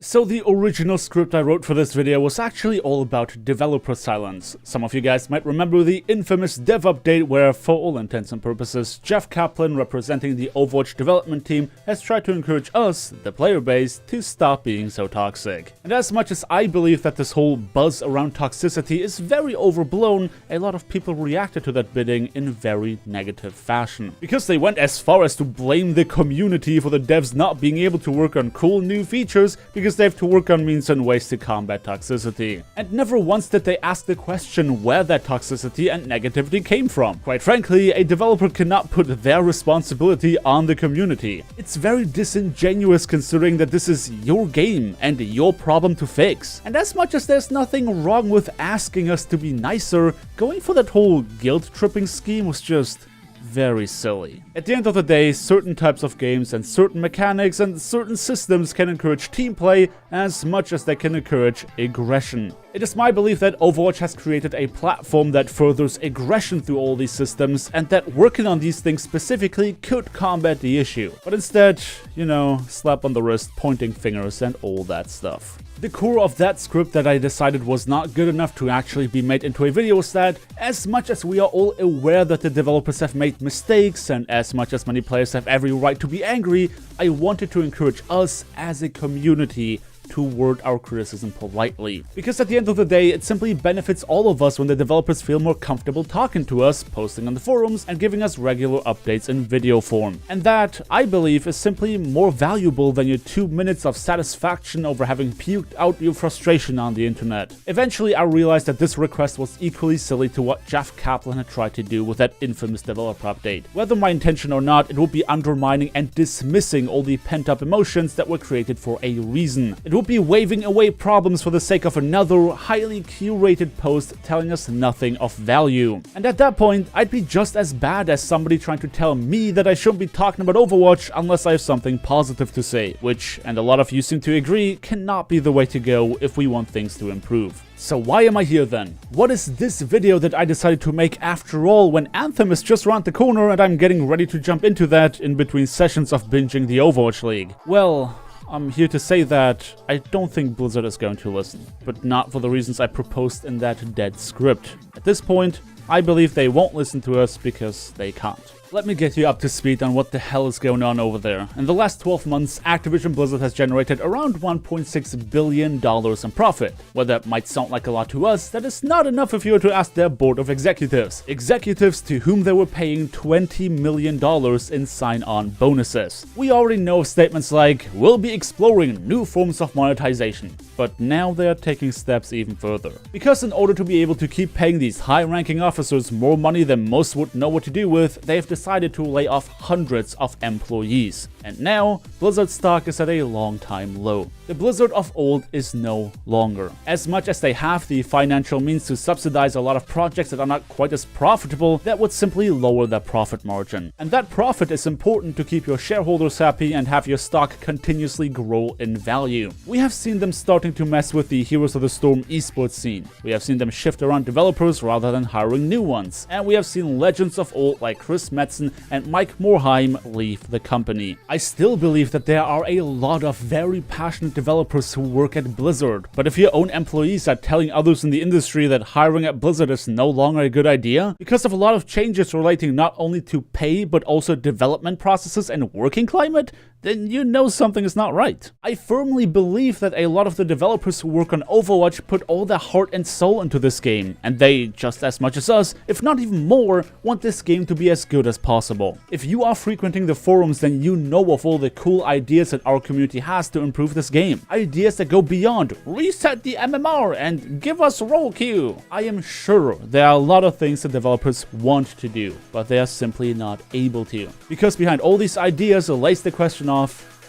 So the original script I wrote for this video was actually all about developer silence. Some of you guys might remember the infamous dev update where, for all intents and purposes, Jeff Kaplan, representing the Overwatch development team, has tried to encourage us, the player base, to stop being so toxic. And as much as I believe that this whole buzz around toxicity is very overblown, a lot of people reacted to that bidding in very negative fashion. Because they went as far as to blame the community for the devs not being able to work on cool new features because they have to work on means and ways to combat toxicity. And never once did they ask the question where that toxicity and negativity came from. Quite frankly, a developer cannot put their responsibility on the community. It's very disingenuous considering that this is your game and your problem to fix. And as much as there's nothing wrong with asking us to be nicer, going for that whole guilt-tripping scheme was just very silly. At the end of the day, certain types of games and certain mechanics and certain systems can encourage team play as much as they can encourage aggression. It is my belief that Overwatch has created a platform that furthers aggression through all these systems and that working on these things specifically could combat the issue. But instead, you know, slap on the wrist, pointing fingers and all that stuff. The core of that script that I decided was not good enough to actually be made into a video was that, as much as we are all aware that the developers have made mistakes, and as much as many players have every right to be angry, I wanted to encourage us as a community to word our criticism politely. Because at the end of the day, it simply benefits all of us when the developers feel more comfortable talking to us, posting on the forums, and giving us regular updates in video form. And that, I believe, is simply more valuable than your 2 minutes of satisfaction over having puked out your frustration on the internet. Eventually, I realized that this request was equally silly to what Jeff Kaplan had tried to do with that infamous developer update. Whether my intention or not, it would be undermining and dismissing all the pent-up emotions that were created for a reason. It would be waving away problems for the sake of another highly curated post telling us nothing of value. And at that point, I'd be just as bad as somebody trying to tell me that I shouldn't be talking about Overwatch unless I have something positive to say, which, and a lot of you seem to agree, cannot be the way to go if we want things to improve. So why am I here then? What is this video that I decided to make after all when Anthem is just around the corner and I'm getting ready to jump into that in between sessions of binging the Overwatch League? Well, I'm here to say that I don't think Blizzard is going to listen, but not for the reasons I proposed in that dead script. At this point, I believe they won't listen to us because they can't. Let me get you up to speed on what the hell is going on over there. In the last 12 months, Activision Blizzard has generated around $1.6 billion in profit. While that might sound like a lot to us, that is not enough if you were to ask their board of executives. Executives to whom they were paying $20 million in sign-on bonuses. We already know statements like, we'll be exploring new forms of monetization. But now they are taking steps even further. Because in order to be able to keep paying these high-ranking officers more money than most would know what to do with, they have decided to lay off hundreds of employees. And now, Blizzard stock is at a long-time low. The Blizzard of old is no longer. As much as they have the financial means to subsidize a lot of projects that are not quite as profitable, that would simply lower their profit margin. And that profit is important to keep your shareholders happy and have your stock continuously grow in value. We have seen them starting to mess with the Heroes of the Storm esports scene. We have seen them shift around developers rather than hiring new ones. And we have seen legends of old like Chris Metzen and Mike Morhaime leave the company. I still believe that there are a lot of very passionate developers who work at Blizzard, but if your own employees are telling others in the industry that hiring at Blizzard is no longer a good idea, because of a lot of changes relating not only to pay but also development processes and working climate, then you know something is not right. I firmly believe that a lot of the developers who work on Overwatch put all their heart and soul into this game, and they, just as much as us, if not even more, want this game to be as good as possible. If you are frequenting the forums, then you know of all the cool ideas that our community has to improve this game. Ideas that go beyond reset the MMR and give us role queue. I am sure there are a lot of things that developers want to do, but they are simply not able to. Because behind all these ideas lays the question of,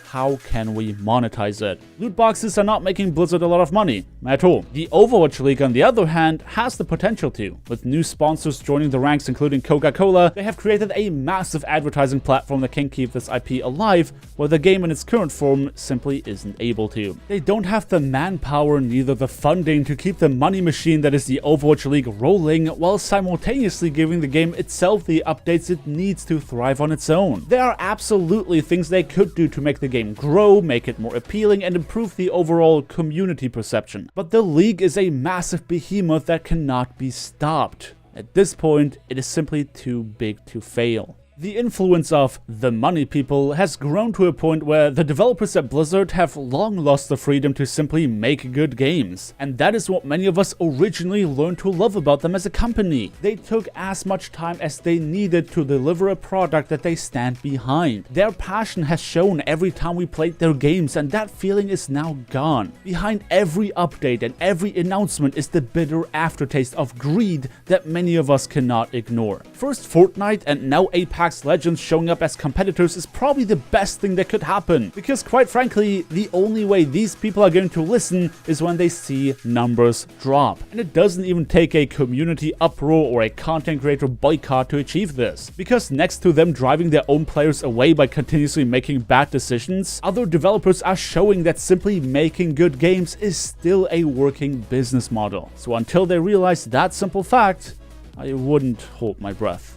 how can we monetize it? Loot boxes are not making Blizzard a lot of money at all. The Overwatch League, on the other hand, has the potential to. With new sponsors joining the ranks, including Coca-Cola, they have created a massive advertising platform that can keep this IP alive, where the game in its current form simply isn't able to. They don't have the manpower, neither the funding to keep the money machine that is the Overwatch League rolling, while simultaneously giving the game itself the updates it needs to thrive on its own. There are absolutely things they could do to make the game game grow, make it more appealing, and improve the overall community perception. But the league is a massive behemoth that cannot be stopped. At this point, it is simply too big to fail. The influence of the money people has grown to a point where the developers at Blizzard have long lost the freedom to simply make good games. And that is what many of us originally learned to love about them as a company. They took as much time as they needed to deliver a product that they stand behind. Their passion has shown every time we played their games, and that feeling is now gone. Behind every update and every announcement is the bitter aftertaste of greed that many of us cannot ignore. First Fortnite and now Apex Legends showing up as competitors is probably the best thing that could happen, because quite frankly, the only way these people are going to listen is when they see numbers drop. And it doesn't even take a community uproar or a content creator boycott to achieve this, because next to them driving their own players away by continuously making bad decisions, other developers are showing that simply making good games is still a working business model. So until they realize that simple fact, I wouldn't hold my breath.